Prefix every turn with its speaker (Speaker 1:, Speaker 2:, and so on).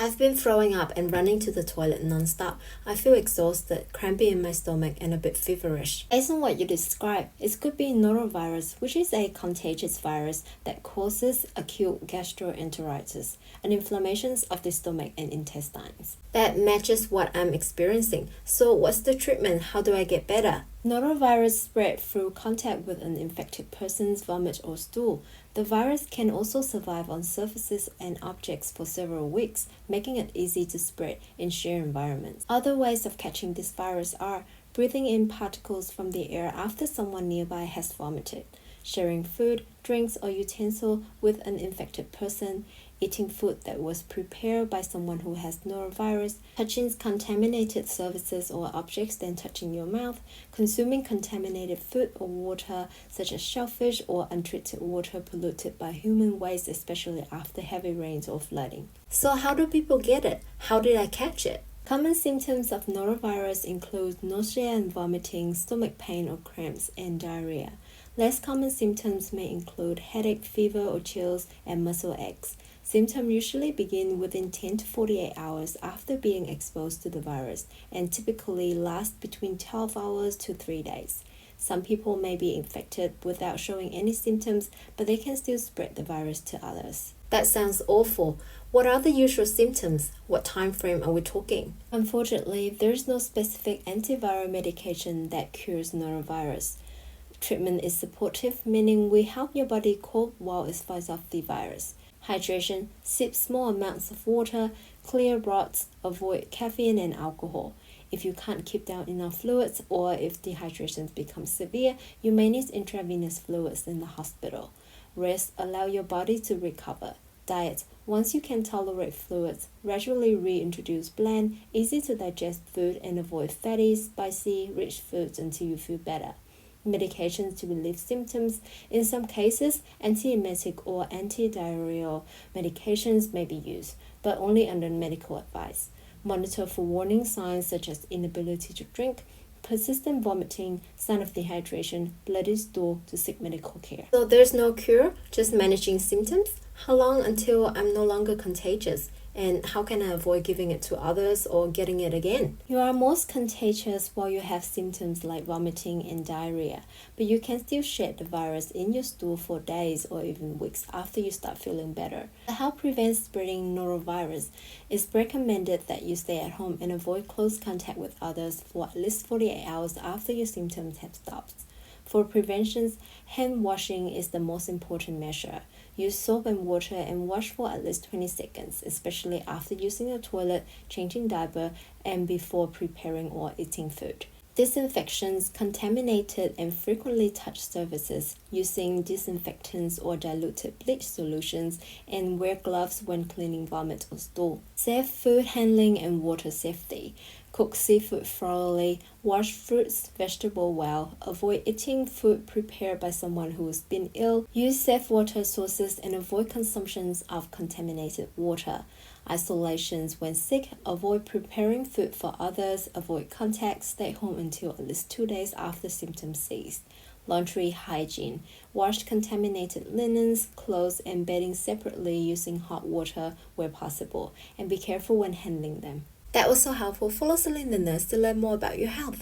Speaker 1: I've been throwing up and running to the toilet non-stop. I feel exhausted, crampy in my stomach, and a bit feverish. Based on what you described, it could be Norovirus, which is a contagious virus that causes acute gastroenteritis, an inflammation of the stomach and intestines. That matches what I'm experiencing. So what's the treatment? How do I get better? Norovirus spread through contact with an infected person's vomit or stool. The virus can also survive on surfaces and objects for several weeks, making it easy to spread in shared environments. Other ways of catching this virus are breathing in particles from the air after someone nearby has vomited, sharing food, drinks, or utensil with an infected person, eating food that was prepared by someone who has norovirus, touching contaminated surfaces or objects then touching your mouth, consuming contaminated food or water such as shellfish or untreated water polluted by human waste, especially after heavy rains or flooding. So how do people get it? How did I catch it? Common symptoms of norovirus include nausea and vomiting, stomach pain or cramps, and diarrhea. Less common symptoms may include headache, fever or chills, and muscle aches. Symptoms usually begin within 10 to 48 hours after being exposed to the virus and typically last between 12 hours to 3 days. Some people may be infected without showing any symptoms, but they can still spread the virus to others. That sounds awful. What are the usual symptoms? What time frame are we talking? Unfortunately, there is no specific antiviral medication that cures norovirus. Treatment is supportive, meaning we help your body cope while it fights off the virus. Hydration: sip small amounts of water, clear broths, avoid caffeine and alcohol. If you can't keep down enough fluids or if dehydration becomes severe, you may need intravenous fluids in the hospital. Rest: allow your body to recover. Diet: once you can tolerate fluids, gradually reintroduce bland, easy to digest food and avoid fatty, spicy, rich foods until you feel better. Medications to relieve symptoms: in some cases, antiemetic or antidiarrheal medications may be used, but only under medical advice. Monitor for warning signs such as inability to drink, persistent vomiting, sign of dehydration, bloody stool to seek medical care. So there's no cure, just managing symptoms? How long until I'm no longer contagious? And how can I avoid giving it to others or getting it again? You are most contagious while you have symptoms like vomiting and diarrhea, but you can still shed the virus in your stool for days or even weeks after you start feeling better. To help prevent spreading norovirus, it's recommended that you stay at home and avoid close contact with others for at least 48 hours after your symptoms have stopped. For prevention, hand washing is the most important measure. Use soap and water and wash for at least 20 seconds, especially after using the toilet, changing diaper, and before preparing or eating food. Disinfections: contaminated and frequently touched surfaces, using disinfectants or diluted bleach solutions, and wear gloves when cleaning vomit or stool. Safe food handling and water safety. Cook seafood thoroughly, wash fruits, vegetables well, avoid eating food prepared by someone who has been ill, use safe water sources and avoid consumption of contaminated water. Isolations: when sick, avoid preparing food for others, avoid contact, stay home until at least 2 days after symptoms cease. Laundry hygiene: wash contaminated linens, clothes, and bedding separately using hot water where possible, and be careful when handling them. That was so helpful. Follow Selene the Nurse to learn more about your health.